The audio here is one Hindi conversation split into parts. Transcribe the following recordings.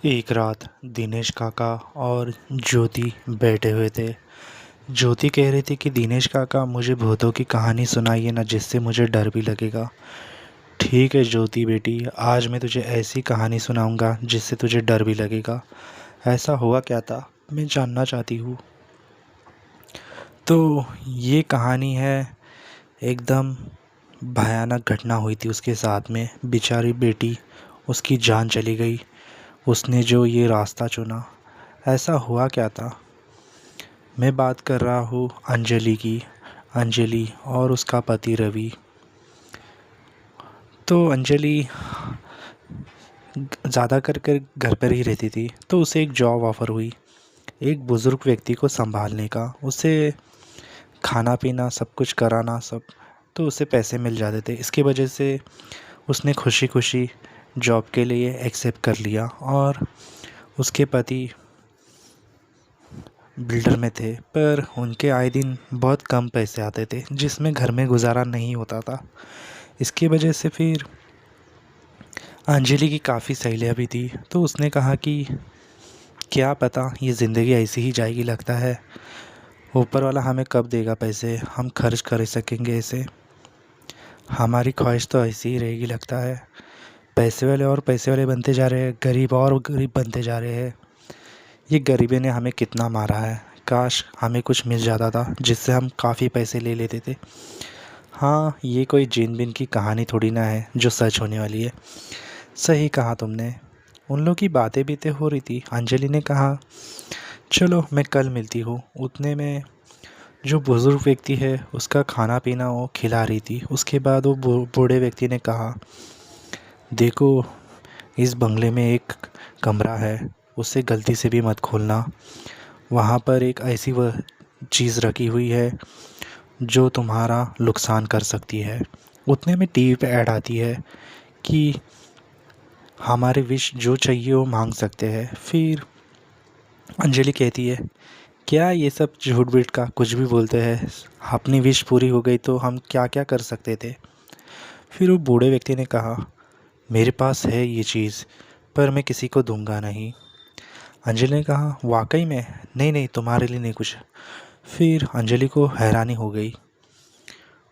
एक रात दिनेश काका और ज्योति बैठे हुए थे। ज्योति कह रही थी कि दिनेश काका मुझे भूतों की कहानी सुनाइए ना, जिससे मुझे डर भी लगेगा। ठीक है ज्योति बेटी, आज मैं तुझे ऐसी कहानी सुनाऊंगा जिससे तुझे डर भी लगेगा। ऐसा हुआ क्या था, मैं जानना चाहती हूँ। तो ये कहानी है, एकदम भयानक घटना हुई थी उसके साथ में। बेचारी बेटी, उसकी जान चली गई। उसने जो ये रास्ता चुना, ऐसा हुआ क्या था। मैं बात कर रहा हूँ अंजलि की। अंजलि और उसका पति रवि। तो अंजलि ज़्यादा कर कर घर पर ही रहती थी। तो उसे एक जॉब ऑफ़र हुई, एक बुज़ुर्ग व्यक्ति को संभालने का। उसे खाना पीना सब कुछ कराना सब। तो उसे पैसे मिल जाते थे। इसकी वजह से उसने खुशी खुशी जॉब के लिए एक्सेप्ट कर लिया। और उसके पति बिल्डर में थे, पर उनके आए दिन बहुत कम पैसे आते थे, जिसमें घर में गुजारा नहीं होता था। इसकी वजह से फिर अंजलि की काफ़ी सहेलियाँ भी थी। तो उसने कहा कि क्या पता ये ज़िंदगी ऐसी ही जाएगी, लगता है ऊपर वाला हमें कब देगा पैसे, हम खर्च कर सकेंगे इसे। हमारी ख्वाहिश तो ऐसी ही रहेगी, लगता है पैसे वाले और पैसे वाले बनते जा रहे हैं, गरीब और गरीब बनते जा रहे हैं। ये गरीबी ने हमें कितना मारा है। काश हमें कुछ मिल जाता था जिससे हम काफ़ी पैसे ले लेते थे। हाँ, ये कोई जिन बिन की कहानी थोड़ी ना है जो सच होने वाली है। सही कहा तुमने। उन लोग की बातें बीतें हो रही थी। अंजलि ने कहा चलो मैं कल मिलती हूँ। उतने में जो बुज़ुर्ग व्यक्ति है उसका खाना पीना वो खिला रही थी। उसके बाद वो बूढ़े व्यक्ति ने कहा देखो, इस बंगले में एक कमरा है, उसे गलती से भी मत खोलना। वहाँ पर एक ऐसी वह चीज़ रखी हुई है जो तुम्हारा नुकसान कर सकती है। उतने में टीवी पे ऐड आती है कि हमारे विश जो चाहिए वो मांग सकते हैं। फिर अंजलि कहती है क्या ये सब झूठ बीठ का कुछ भी बोलते हैं, अपनी विश पूरी हो गई तो हम क्या क्या कर सकते थे। फिर वो बूढ़े व्यक्ति ने कहा मेरे पास है ये चीज़, पर मैं किसी को दूंगा नहीं। अंजलि ने कहा वाकई में? नहीं नहीं, तुम्हारे लिए नहीं कुछ। फिर अंजलि को हैरानी हो गई।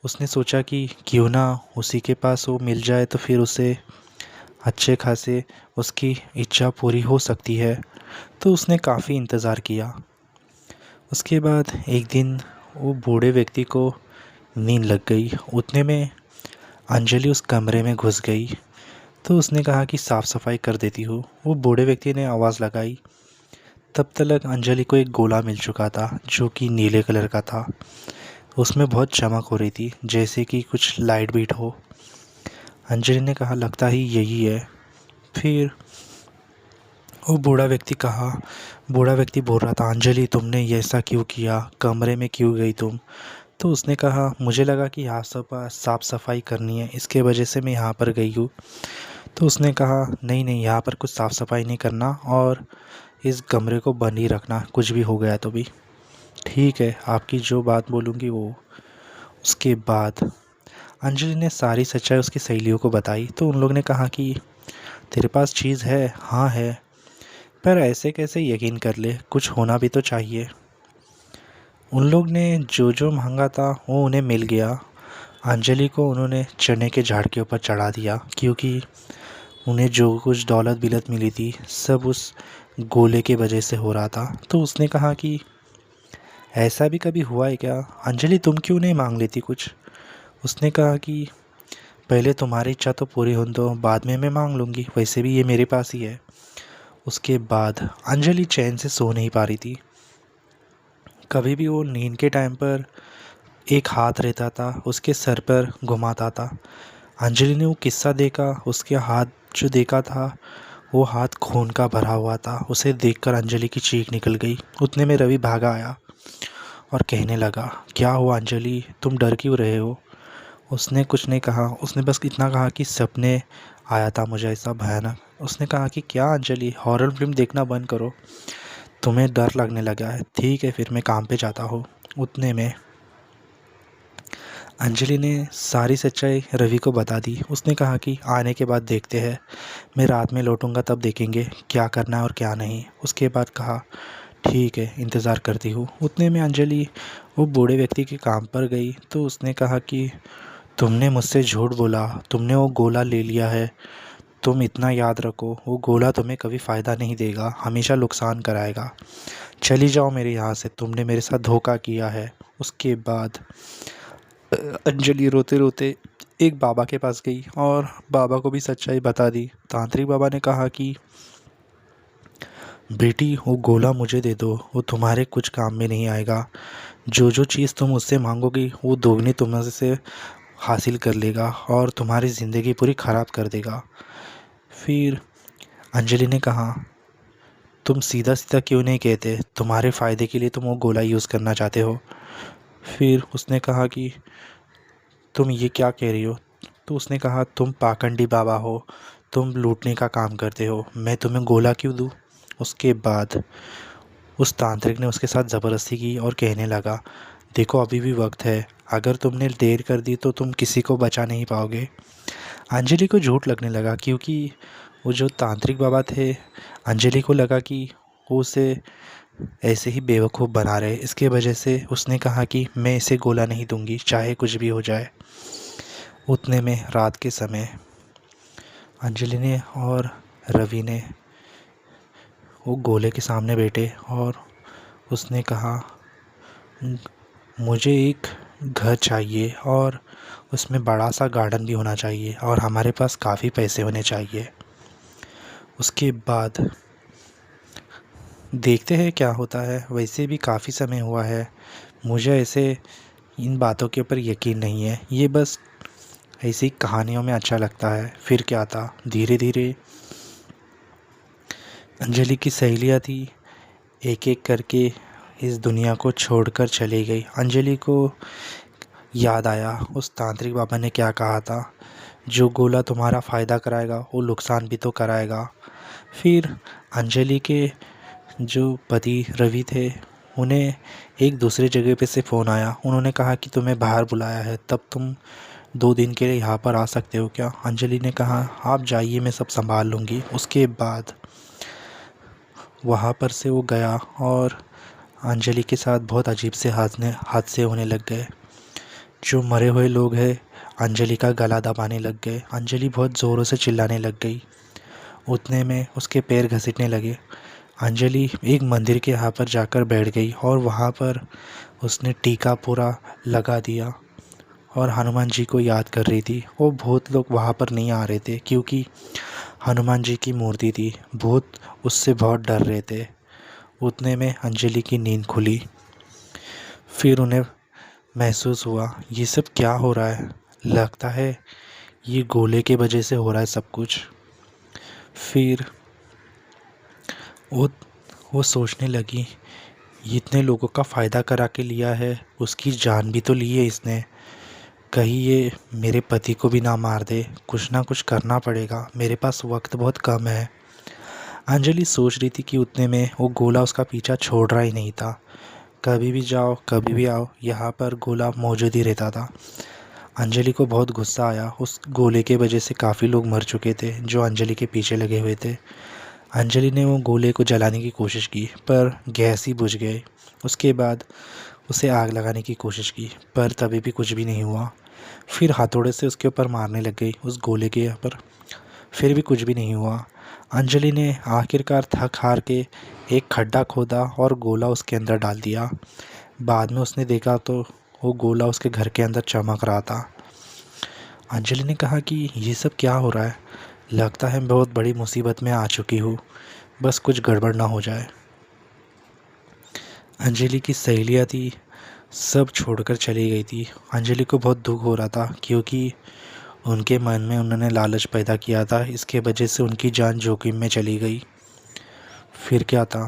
उसने सोचा कि क्यों ना उसी के पास वो मिल जाए, तो फिर उसे अच्छे खासे उसकी इच्छा पूरी हो सकती है। तो उसने काफ़ी इंतज़ार किया। उसके बाद एक दिन वो बूढ़े व्यक्ति को नींद लग गई। उतने में अंजलि उस कमरे में घुस गई। तो उसने कहा कि साफ़ सफाई कर देती हूँ। वो बूढ़े व्यक्ति ने आवाज़ लगाई। तब तक अंजलि को एक गोला मिल चुका था जो कि नीले कलर का था। उसमें बहुत चमक हो रही थी, जैसे कि कुछ लाइट बीट हो। अंजलि ने कहा लगता ही यही है। फिर वो बूढ़ा व्यक्ति बोल रहा था अंजलि तुमने ये ऐसा क्यों किया, कमरे में क्यों गई तुम। तो उसने कहा मुझे लगा कि यहाँ सब साफ़ सफाई करनी है, इसके वजह से मैं यहाँ पर गई हूँ। तो उसने कहा नहीं नहीं, यहाँ पर कुछ साफ़ सफाई नहीं करना और इस कमरे को बंद ही रखना, कुछ भी हो गया तो भी। ठीक है, आपकी जो बात बोलूँगी वो। उसके बाद अंजलि ने सारी सच्चाई उसकी सहेलियों को बताई। तो उन लोग ने कहा कि तेरे पास चीज़ है? हाँ है, पर ऐसे कैसे यकीन कर ले, कुछ होना भी तो चाहिए। उन लोग ने जो जो मांगा था वो उन्हें मिल गया। अंजलि को उन्होंने चने के झाड़ के ऊपर चढ़ा दिया, क्योंकि उन्हें जो कुछ दौलत बिलत मिली थी सब उस गोले के वजह से हो रहा था। तो उसने कहा कि ऐसा भी कभी हुआ है क्या अंजलि, तुम क्यों नहीं मांग लेती कुछ। उसने कहा कि पहले तुम्हारी इच्छा तो पूरी हो दो, बाद में मैं मांग लूँगी, वैसे भी ये मेरे पास ही है। उसके बाद अंजलि चैन से सो नहीं पा रही थी। कभी भी वो नींद के टाइम पर एक हाथ रहता था उसके सर पर घुमाता था। अंजलि ने वो किस्सा देखा, उसके हाथ जो देखा था वो हाथ खून का भरा हुआ था। उसे देखकर अंजलि की चीख निकल गई। उतने में रवि भागा आया और कहने लगा क्या हुआ अंजलि, तुम डर क्यों रहे हो। उसने कुछ नहीं कहा, उसने बस इतना कहा कि सपने आया था मुझे ऐसा भयानक। उसने कहा कि क्या अंजलि, हॉरर फिल्म देखना बंद करो, तुम्हें डर लगने लगा है। ठीक है फिर मैं काम पे जाता हूँ। उतने में अंजलि ने सारी सच्चाई रवि को बता दी। उसने कहा कि आने के बाद देखते हैं, मैं रात में लौटूंगा तब देखेंगे क्या करना है और क्या नहीं। उसके बाद कहा ठीक है, इंतज़ार करती हूँ। उतने में अंजलि वो बूढ़े व्यक्ति के काम पर गई तो उसने कहा कि तुमने मुझसे झूठ बोला, तुमने वो गोला ले लिया है। तुम इतना याद रखो, वो गोला तुम्हें कभी फ़ायदा नहीं देगा, हमेशा नुकसान कराएगा। चली जाओ मेरे यहाँ से, तुमने मेरे साथ धोखा किया है। उसके बाद अंजलि रोते रोते एक बाबा के पास गई और बाबा को भी सच्चाई बता दी। तांत्रिक बाबा ने कहा कि बेटी वो गोला मुझे दे दो, वो तुम्हारे कुछ काम में नहीं आएगा। जो जो चीज़ तुम उससे मांगोगी वो दोगुनी तुमसे हासिल कर लेगा और तुम्हारी ज़िंदगी पूरी ख़राब कर देगा। फिर अंजलि ने कहा तुम सीधा सीधा क्यों नहीं कहते, तुम्हारे फ़ायदे के लिए तुम वो गोला यूज़ करना चाहते हो। फिर उसने कहा कि तुम ये क्या कह रही हो। तो उसने कहा तुम पाखंडी बाबा हो, तुम लूटने का काम करते हो, मैं तुम्हें गोला क्यों दूँ। उसके बाद उस तांत्रिक ने उसके साथ ज़बरदस्ती की और कहने लगा देखो अभी भी वक्त है, अगर तुमने देर कर दी तो तुम किसी को बचा नहीं पाओगे। अंजलि को झूठ लगने लगा क्योंकि वो जो तांत्रिक बाबा थे, अंजलि को लगा कि वो उसे ऐसे ही बेवकूफ़ बना रहे। इसके वजह से उसने कहा कि मैं इसे गोला नहीं दूंगी चाहे कुछ भी हो जाए। उतने में रात के समय अंजलि ने और रवि ने वो गोले के सामने बैठे और उसने कहा मुझे एक घर चाहिए और उसमें बड़ा सा गार्डन भी होना चाहिए और हमारे पास काफ़ी पैसे होने चाहिए। उसके बाद देखते हैं क्या होता है। वैसे भी काफ़ी समय हुआ है, मुझे ऐसे इन बातों के ऊपर यकीन नहीं है, ये बस ऐसी कहानियों में अच्छा लगता है। फिर क्या था, धीरे धीरे अंजलि की सहेलियाँ थी एक एक करके इस दुनिया को छोड़कर चली गई। अंजलि को याद आया उस तांत्रिक बाबा ने क्या कहा था, जो गोला तुम्हारा फ़ायदा कराएगा वो नुकसान भी तो कराएगा। फिर अंजलि के जो पति रवि थे, उन्हें एक दूसरे जगह पे से फ़ोन आया। उन्होंने कहा कि तुम्हें बाहर बुलाया है, तब तुम 2 दिन के लिए यहाँ पर आ सकते हो क्या। अंजलि ने कहा आप जाइए, मैं सब संभाल लूँगी। उसके बाद वहाँ पर से वो गया और अंजलि के साथ बहुत अजीब से हादसे होने लग गए। जो मरे हुए लोग हैं अंजलि का गला दबाने लग गए। अंजलि बहुत ज़ोरों से चिल्लाने लग गई। उतने में उसके पैर घसीटने लगे। अंजलि एक मंदिर के यहाँ पर जाकर बैठ गई और वहाँ पर उसने टीका पूरा लगा दिया और हनुमान जी को याद कर रही थी। वो बहुत लोग वहाँ पर नहीं आ रहे थे क्योंकि हनुमान जी की मूर्ति थी, भूत उससे बहुत डर रहे थे। उतने में अंजलि की नींद खुली। फिर उन्हें महसूस हुआ ये सब क्या हो रहा है, लगता है ये गोले के वजह से हो रहा है सब कुछ। फिर वो वो सोचने लगी इतने लोगों का फ़ायदा करा के लिया है, उसकी जान भी तो ली है इसने, कहीं ये मेरे पति को भी ना मार दे। कुछ ना कुछ करना पड़ेगा, मेरे पास वक्त बहुत कम है। अंजलि सोच रही थी कि उतने में वो गोला उसका पीछा छोड़ रहा ही नहीं था। कभी भी जाओ कभी भी आओ, यहाँ पर गोला मौजूद ही रहता था। अंजलि को बहुत गुस्सा आया। उस गोले के वजह से काफ़ी लोग मर चुके थे जो अंजलि के पीछे लगे हुए थे। अंजलि ने वो गोले को जलाने की कोशिश की पर गैस ही बुझ गए। उसके बाद उसे आग लगाने की कोशिश की पर तभी भी कुछ भी नहीं हुआ। फिर हथौड़े से उसके ऊपर मारने लग गई उस गोले के ऊपर, फिर भी कुछ भी नहीं हुआ। अंजलि ने आखिरकार थक हार के एक खड्डा खोदा और गोला उसके अंदर डाल दिया। बाद में उसने देखा तो वो गोला उसके घर के अंदर चमक रहा था। अंजलि ने कहा कि ये सब क्या हो रहा है, लगता है मैं बहुत बड़ी मुसीबत में आ चुकी हूँ, बस कुछ गड़बड़ ना हो जाए। अंजलि की सहेलियाँ थी सब छोड़कर चली गई थी। अंजलि को बहुत दुख हो रहा था क्योंकि उनके मन में उन्होंने लालच पैदा किया था, इसके वजह से उनकी जान जोखिम में चली गई। फिर क्या था,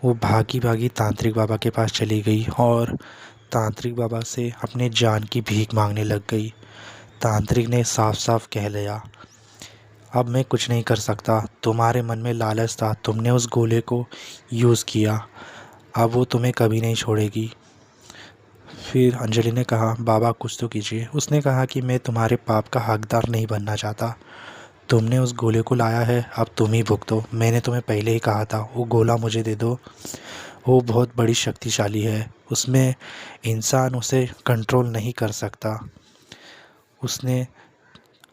वो भागी भागी तांत्रिक बाबा के पास चली गई और तांत्रिक बाबा से अपने जान की भीख मांगने लग गई। तांत्रिक ने साफ साफ कह लिया अब मैं कुछ नहीं कर सकता, तुम्हारे मन में लालच था, तुमने उस गोले को यूज़ किया, अब वो तुम्हें कभी नहीं छोड़ेगी। फिर अंजलि ने कहा, बाबा कुछ तो कीजिए। उसने कहा कि मैं तुम्हारे पाप का हकदार नहीं बनना चाहता। तुमने उस गोले को लाया है, अब तुम ही भुगतो। मैंने तुम्हें पहले ही कहा था वो गोला मुझे दे दो। वो बहुत बड़ी शक्तिशाली है, उसमें इंसान उसे कंट्रोल नहीं कर सकता। उसने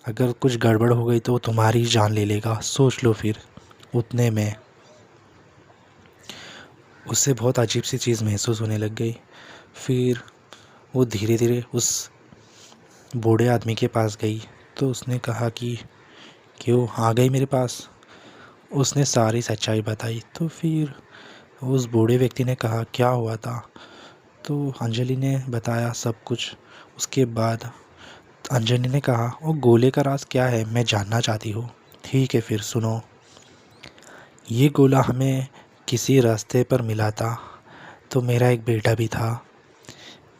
अगर कुछ गड़बड़ हो गई तो वो तुम्हारी जान ले लेगा, सोच लो। फिर उतने में उससे बहुत अजीब सी चीज़ महसूस होने लग गई। फिर वो धीरे धीरे उस बूढ़े आदमी के पास गई तो उसने कहा कि क्यों आ गई मेरे पास। उसने सारी सच्चाई बताई। तो फिर उस बूढ़े व्यक्ति ने कहा, क्या हुआ था। तो अंजलि ने बताया सब कुछ। उसके बाद अंजलि ने कहा, वो गोले का राज क्या है, मैं जानना चाहती हूँ। ठीक है, फिर सुनो। ये गोला हमें किसी रास्ते पर मिला था। तो मेरा एक बेटा भी था,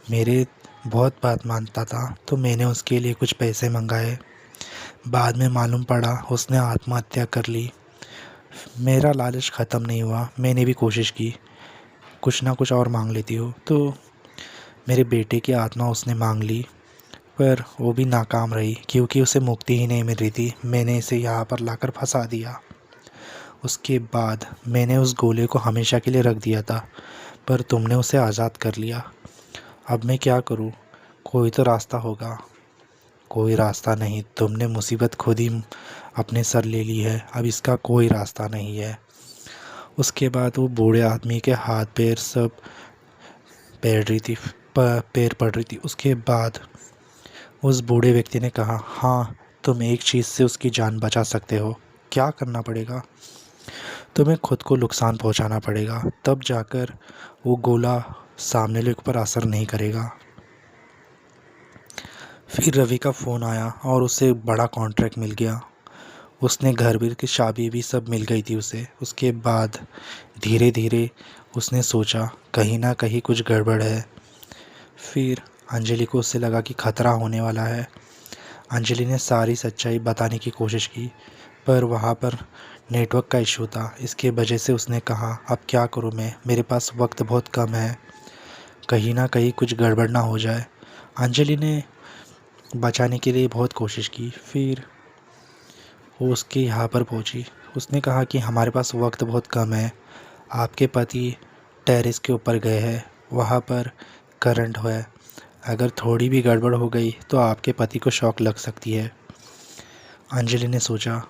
मेरे बहुत बात मानता था, तो मैंने उसके लिए कुछ पैसे मंगाए। बाद में मालूम पड़ा उसने आत्महत्या कर ली। मेरा लालच ख़त्म नहीं हुआ, मैंने भी कोशिश की कुछ ना कुछ और मांग लेती हो। तो मेरे बेटे की आत्मा उसने मांग ली, पर वो भी नाकाम रही क्योंकि उसे मुक्ति ही नहीं मिल रही थी। मैंने इसे यहाँ पर लाकर फंसा दिया। उसके बाद मैंने उस गोले को हमेशा के लिए रख दिया था, पर तुमने उसे आज़ाद कर लिया। अब मैं क्या करूँ, कोई तो रास्ता होगा। कोई रास्ता नहीं, तुमने मुसीबत खुद ही अपने सर ले ली है, अब इसका कोई रास्ता नहीं है। उसके बाद वो बूढ़े आदमी के हाथ पैर सब पैर पड़ रही थी। उसके बाद उस बूढ़े व्यक्ति ने कहा, हाँ तुम एक चीज़ से उसकी जान बचा सकते हो। क्या करना पड़ेगा, तुम्हें खुद को नुकसान पहुंचाना पड़ेगा, तब जाकर वो गोला सामने वाले के ऊपर असर नहीं करेगा। फिर रवि का फ़ोन आया और उसे बड़ा कॉन्ट्रैक्ट मिल गया। उसने घर भी की चाबी भी सब मिल गई थी उसे। उसके बाद धीरे धीरे उसने सोचा कहीं ना कहीं कुछ गड़बड़ है। फिर अंजलि को उससे लगा कि खतरा होने वाला है। अंजलि ने सारी सच्चाई बताने की कोशिश की, पर वहाँ पर नेटवर्क का इशू था। इसके वजह से उसने कहा, अब क्या करूँ मैं, मेरे पास वक्त बहुत कम है, कहीं ना कहीं कुछ गड़बड़ ना हो जाए। अंजलि ने बचाने के लिए बहुत कोशिश की। फिर वो उसके यहाँ पर पहुँची। उसने कहा कि हमारे पास वक्त बहुत कम है, आपके पति टेरेस के ऊपर गए हैं, वहाँ पर करंट है, अगर थोड़ी भी गड़बड़ हो गई तो आपके पति को शॉक लग सकती है। अंजलि ने सोचा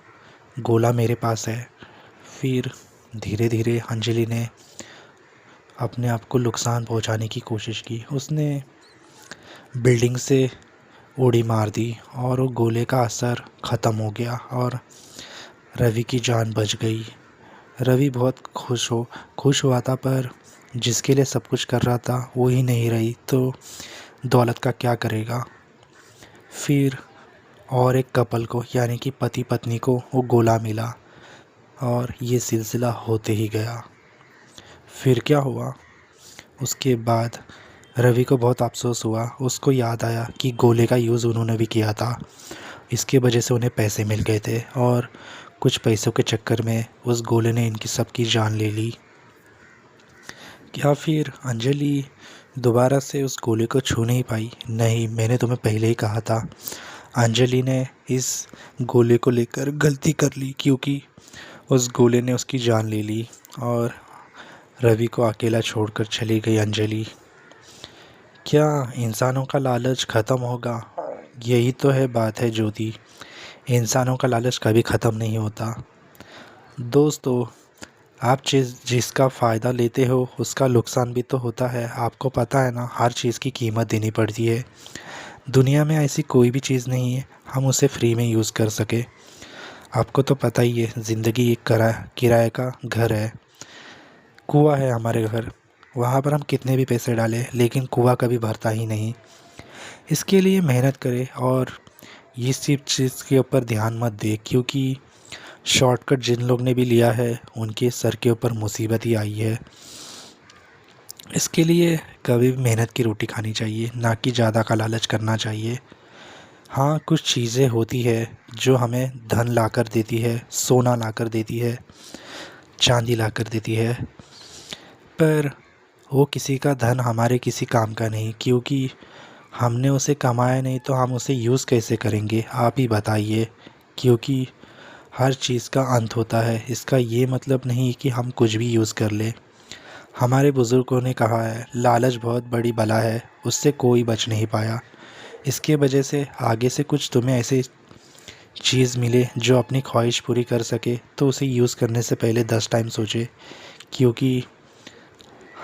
गोला मेरे पास है। फिर धीरे धीरे अंजलि ने अपने आप को नुकसान पहुंचाने की कोशिश की। उसने बिल्डिंग से उड़ी मार दी और वो गोले का असर ख़त्म हो गया और रवि की जान बच गई। रवि बहुत खुश हुआ था, पर जिसके लिए सब कुछ कर रहा था वो ही नहीं रही तो दौलत का क्या करेगा। फिर और एक कपल को यानी कि पति पत्नी को वो गोला मिला और ये सिलसिला होते ही गया। फिर क्या हुआ, उसके बाद रवि को बहुत अफसोस हुआ। उसको याद आया कि गोले का यूज़ उन्होंने भी किया था, इसके वजह से उन्हें पैसे मिल गए थे और कुछ पैसों के चक्कर में उस गोले ने इनकी सबकी जान ले ली। क्या फिर अंजलि दोबारा से उस गोले को छू नहीं पाई? नहीं, मैंने तुम्हें पहले ही कहा था। अंजलि ने इस गोले को लेकर गलती कर ली क्योंकि उस गोले ने उसकी जान ले ली और रवि को अकेला छोड़कर चली गई अंजलि। क्या इंसानों का लालच ख़त्म होगा? यही तो है बात है ज्योति, इंसानों का लालच कभी ख़त्म नहीं होता। दोस्तों, आप जिसका फ़ायदा लेते हो उसका नुकसान भी तो होता है। आपको पता है ना, हर चीज़ की कीमत देनी पड़ती है। दुनिया में ऐसी कोई भी चीज़ नहीं है हम उसे फ्री में यूज़ कर सके। आपको तो पता ही है, ज़िंदगी एक किराए का घर है। कुआं है हमारे घर, वहाँ पर हम कितने भी पैसे डालें लेकिन कुआं कभी भरता ही नहीं। इसके लिए मेहनत करें और ये सब चीज़ के ऊपर ध्यान मत दे, क्योंकि शॉर्टकट जिन लोग ने भी लिया है उनके सर के ऊपर मुसीबत ही आई है। इसके लिए कभी भी मेहनत की रोटी खानी चाहिए, ना कि ज़्यादा का लालच करना चाहिए। हाँ, कुछ चीज़ें होती है जो हमें धन ला कर देती है, सोना ला कर देती है, चांदी ला कर देती है, पर वो किसी का धन हमारे किसी काम का नहीं, क्योंकि हमने उसे कमाया नहीं तो हम उसे यूज़ कैसे करेंगे, आप ही बताइए। क्योंकि हर चीज़ का अंत होता है, इसका ये मतलब नहीं कि हम कुछ भी यूज़ कर लें। हमारे बुज़ुर्गों ने कहा है, लालच बहुत बड़ी बला है, उससे कोई बच नहीं पाया। इसके वजह से आगे से कुछ तुम्हें ऐसे चीज़ मिले जो अपनी ख्वाहिश पूरी कर सके, तो उसे यूज़ करने से पहले 10 टाइम सोचें। क्योंकि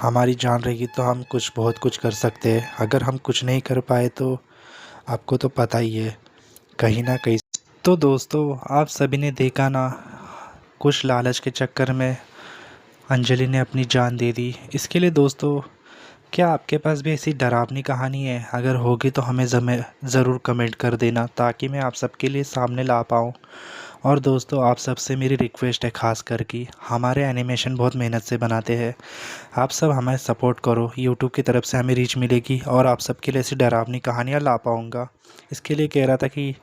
हमारी जान रहेगी तो हम कुछ बहुत कुछ कर सकते हैं, अगर हम कुछ नहीं कर पाए तो आपको तो पता ही है, कहीं ना कहीं। तो दोस्तों, आप सभी ने देखा ना, कुछ लालच के चक्कर में अंजलि ने अपनी जान दे दी। इसके लिए दोस्तों, क्या आपके पास भी ऐसी डरावनी कहानी है? अगर होगी तो हमें ज़रूर कमेंट कर देना, ताकि मैं आप सबके लिए सामने ला पाऊँ। और दोस्तों, आप सबसे मेरी रिक्वेस्ट है ख़ास कर कि हमारे एनिमेशन बहुत मेहनत से बनाते हैं, आप सब हमें सपोर्ट करो, यूट्यूब की तरफ से हमें रीच मिलेगी और आप सबके लिए ऐसी डरावनी कहानियाँ ला पाऊँगा। इसके लिए कह रहा था कि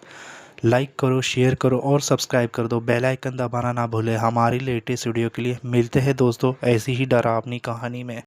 लाइक करो, शेयर करो और सब्सक्राइब कर दो, बेल आइकन दबाना ना भूलें हमारी लेटेस्ट वीडियो के लिए। मिलते हैं दोस्तों ऐसी ही डरावनी कहानी में।